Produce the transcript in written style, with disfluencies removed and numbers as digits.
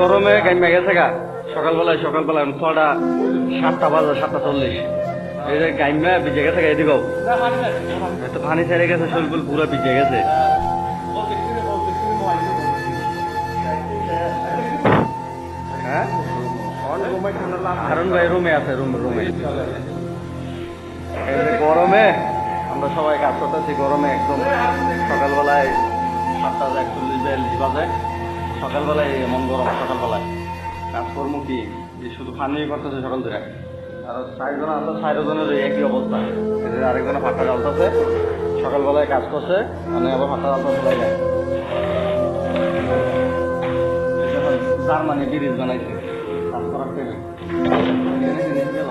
গরমে গাইমা গেছে গা সকালবেলায় 7টা বাজে 7:40 এই যে গাইমা ভিজে গেছে গা এদিকেও এত পানি ছেড়ে গেছে শরীর পুরো ভিজে গেছে হ্যাঁ হারুন ভাই রুমে আছে রুমে এই যে গরমে আমরা সবাই কাজ করতেছি গরমে একদম সকালবেলায় 7:41 বাজে সকালবেলায় এমন গরম সকালবেলায় কাজকর্ম কি শুধু পানি করতেছে সকাল ধরে আর 4 জন আছে 4 জনের একই অবস্থা এদের আরেকজনে ভাতটা জ্বালতেছে সকালবেলায় কাজ করছে মানে আবার ভাতটা জ্বালতে চলে যায় জার্মানি ব্রিজ বানাইছে কাজ করার পেলে গেল